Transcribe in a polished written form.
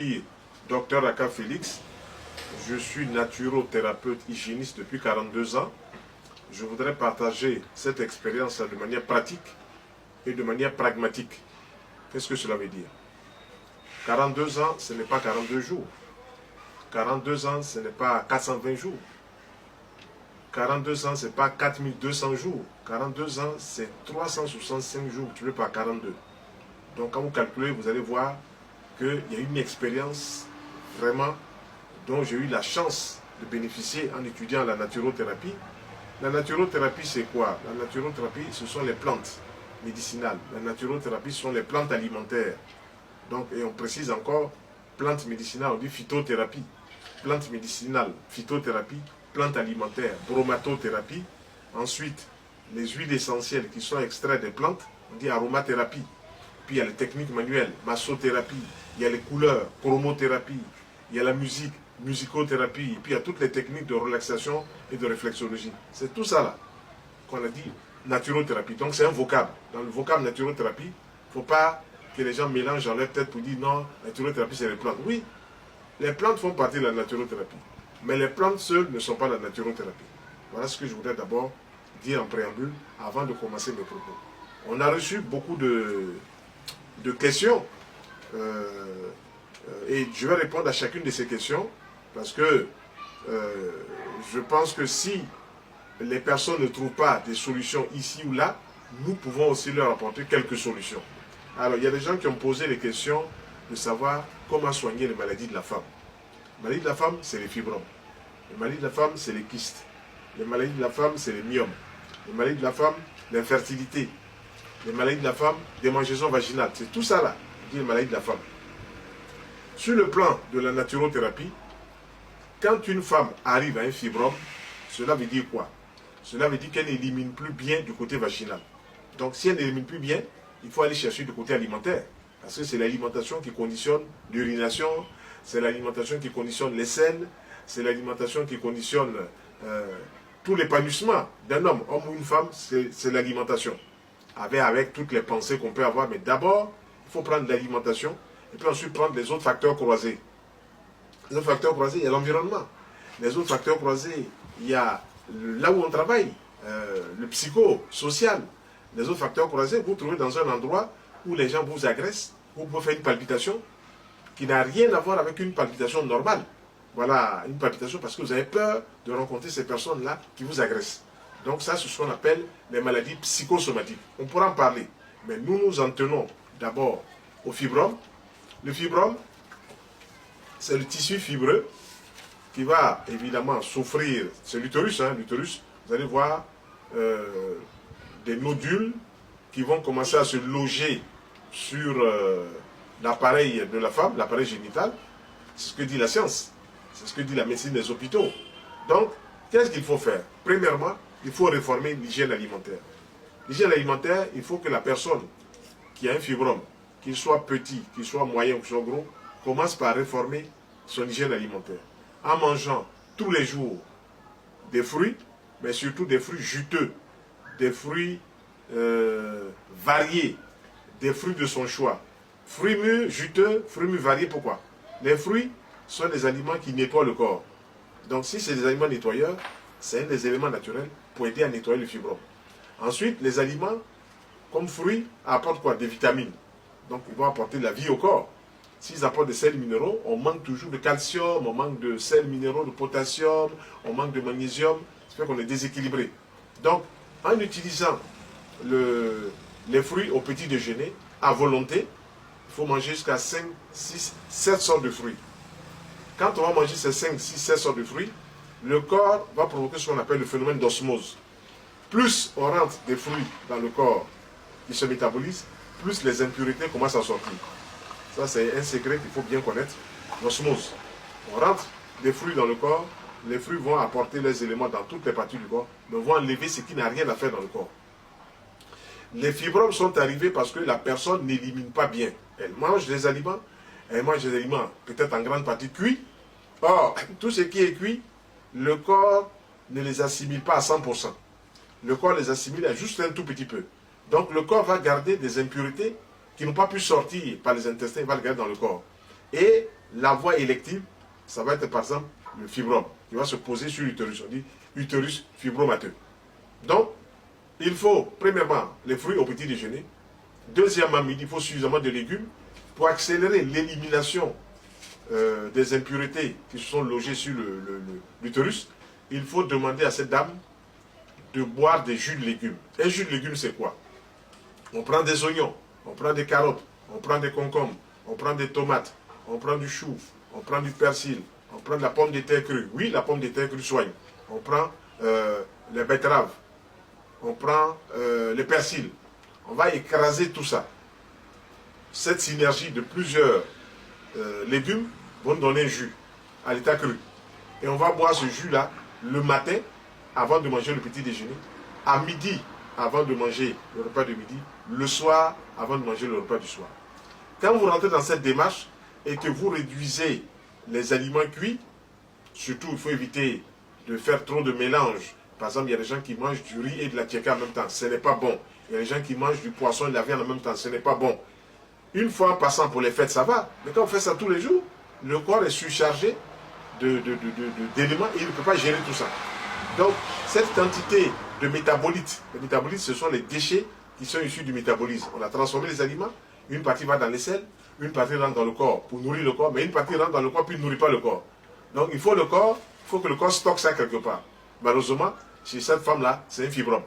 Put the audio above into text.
suis Dr Aka Félix, je suis naturothérapeute hygiéniste depuis 42 ans. Je voudrais partager cette expérience de manière pratique et de manière pragmatique. Qu'est-ce que cela veut dire? 42 ans, ce n'est pas 42 jours. 42 ans, ce n'est pas 420 jours. 42 ans, ce n'est pas 4200 jours. 42 ans, c'est 365 jours, tu ne pas 42. Donc quand vous calculez, vous allez voir qu'il y a une expérience vraiment dont j'ai eu la chance de bénéficier en étudiant la naturothérapie. La naturothérapie, c'est quoi? La naturothérapie, ce sont les plantes médicinales. La naturothérapie, ce sont les plantes alimentaires. Donc, et on précise encore, plantes médicinales, on dit phytothérapie. Plantes médicinales, phytothérapie, plantes alimentaires, bromatothérapie. Ensuite, les huiles essentielles qui sont extraites des plantes, on dit aromathérapie. Puis il y a les techniques manuelles, massothérapie, il y a les couleurs, chromothérapie, il y a la musique, musicothérapie, puis il y a toutes les techniques de relaxation et de réflexologie. C'est tout ça là qu'on a dit naturothérapie. Donc c'est un vocable. Dans le vocable naturothérapie, il ne faut pas que les gens mélangent dans leur tête pour dire non, naturothérapie c'est les plantes. Oui, les plantes font partie de la naturothérapie. Mais les plantes seules ne sont pas la naturothérapie. Voilà ce que je voudrais d'abord dire en préambule avant de commencer mes propos. On a reçu beaucoup de questions et je vais répondre à chacune de ces questions parce que je pense que si les personnes ne trouvent pas des solutions ici ou là, nous pouvons aussi leur apporter quelques solutions. Alors, il y a des gens qui ont posé les questions de savoir comment soigner les maladies de la femme. Les maladies de la femme, c'est les fibromes. Les maladies de la femme, c'est les kystes. Les maladies de la femme, c'est les myomes. Les maladies de la femme, l'infertilité. Les maladies de la femme, démangeaisons vaginales. C'est tout ça là, les maladies de la femme. Sur le plan de la naturothérapie, quand une femme arrive à un fibrome, cela veut dire quoi? Cela veut dire qu'elle n'élimine plus bien du côté vaginal. Donc si elle n'élimine plus bien, il faut aller chercher du côté alimentaire. Parce que c'est l'alimentation qui conditionne l'urination, c'est l'alimentation qui conditionne les selles, c'est l'alimentation qui conditionne tout l'épanouissement d'un homme ou une femme, c'est l'alimentation. Avec toutes les pensées qu'on peut avoir, mais d'abord, il faut prendre l'alimentation et puis ensuite prendre les autres facteurs croisés. Les autres facteurs croisés, il y a l'environnement. Les autres facteurs croisés, il y a là où on travaille, le psychosocial. Les autres facteurs croisés, vous vous trouvez dans un endroit où les gens vous agressent, où vous faites une palpitation qui n'a rien à voir avec une palpitation normale. Voilà, une palpitation parce que vous avez peur de rencontrer ces personnes-là qui vous agressent. Donc ça, c'est ce qu'on appelle les maladies psychosomatiques. On pourra en parler, mais nous nous en tenons d'abord au fibrome. Le fibrome, c'est le tissu fibreux qui va évidemment souffrir, c'est l'utérus, hein, l'utérus, vous allez voir des nodules qui vont commencer à se loger sur l'appareil de la femme, l'appareil génital. C'est ce que dit la science, c'est ce que dit la médecine des hôpitaux. Donc, qu'est-ce qu'il faut faire? Premièrement, il faut réformer l'hygiène alimentaire. L'hygiène alimentaire, il faut que la personne qui a un fibrome, qu'il soit petit, qu'il soit moyen ou qu'il soit gros, commence par réformer son hygiène alimentaire. En mangeant tous les jours des fruits, mais surtout des fruits juteux, des fruits variés, des fruits de son choix. Fruits mûrs, juteux, fruits mûrs variés, pourquoi? Les fruits sont des aliments qui nettoient le corps. Donc si c'est des aliments nettoyeurs, c'est un des éléments naturels pour aider à nettoyer le fibrome. Ensuite, les aliments, comme fruits, apportent quoi? Des vitamines. Donc ils vont apporter de la vie au corps. S'ils apportent des sels minéraux, on manque toujours de calcium, on manque de sels minéraux, de potassium, on manque de magnésium, ça fait qu'on est déséquilibré. Donc, en utilisant les fruits au petit déjeuner, à volonté, il faut manger jusqu'à 5, 6, 7 sortes de fruits. Quand on va manger ces 5, 6, 7 sortes de fruits, le corps va provoquer ce qu'on appelle le phénomène d'osmose. Plus on rentre des fruits dans le corps qui se métabolisent, plus les impuretés commencent à sortir. Ça, c'est un secret qu'il faut bien connaître, l'osmose. On rentre des fruits dans le corps, les fruits vont apporter les éléments dans toutes les parties du corps, mais vont enlever ce qui n'a rien à faire dans le corps. Les fibromes sont arrivés parce que la personne n'élimine pas bien. Elle mange des aliments peut-être en grande partie cuits. Or, tout ce qui est cuit, le corps ne les assimile pas à 100%. Le corps les assimile à juste un tout petit peu. Donc le corps va garder des impuretés qui n'ont pas pu sortir par les intestins, il va le garder dans le corps. Et La voie élective, ça va être par exemple le fibrome qui va se poser sur l'utérus. On dit utérus fibromateux. Donc, il faut, premièrement, les fruits au petit déjeuner. Deuxièmement, midi, il faut suffisamment de légumes pour accélérer l'élimination des impuretés qui se sont logées sur l'utérus. Il faut demander à cette dame de boire des jus de légumes. Un jus de légumes, c'est quoi? On prend des oignons, on prend des carottes, on prend des concombres, on prend des tomates, on prend du chou, on prend du persil, on prend de la pomme de terre crue. Oui, la pomme de terre crue soigne. On prend les betteraves, on prend les persils. On va écraser tout ça. Cette synergie de plusieurs légumes vont donner un jus à l'état cru. Et on va boire ce jus-là le matin avant de manger le petit déjeuner, à midi avant de manger le repas de midi, le soir avant de manger le repas du soir. Quand vous rentrez dans cette démarche et que vous réduisez les aliments cuits, surtout il faut éviter de faire trop de mélange. Par exemple, il y a des gens qui mangent du riz et de la tiéka en même temps, ce n'est pas bon. Il y a des gens qui mangent du poisson et de la viande en même temps, ce n'est pas bon. Une fois en passant pour les fêtes, ça va. Mais quand on fait ça tous les jours, le corps est surchargé d'éléments et il ne peut pas gérer tout ça. Donc, cette quantité de métabolites, les métabolites, ce sont les déchets qui sont issus du métabolisme. On a transformé les aliments, une partie va dans les selles, une partie rentre dans le corps pour nourrir le corps, mais une partie rentre dans le corps puis ne nourrit pas le corps. Donc, il faut que le corps stocke ça quelque part. Malheureusement, chez cette femme-là, c'est un fibrome.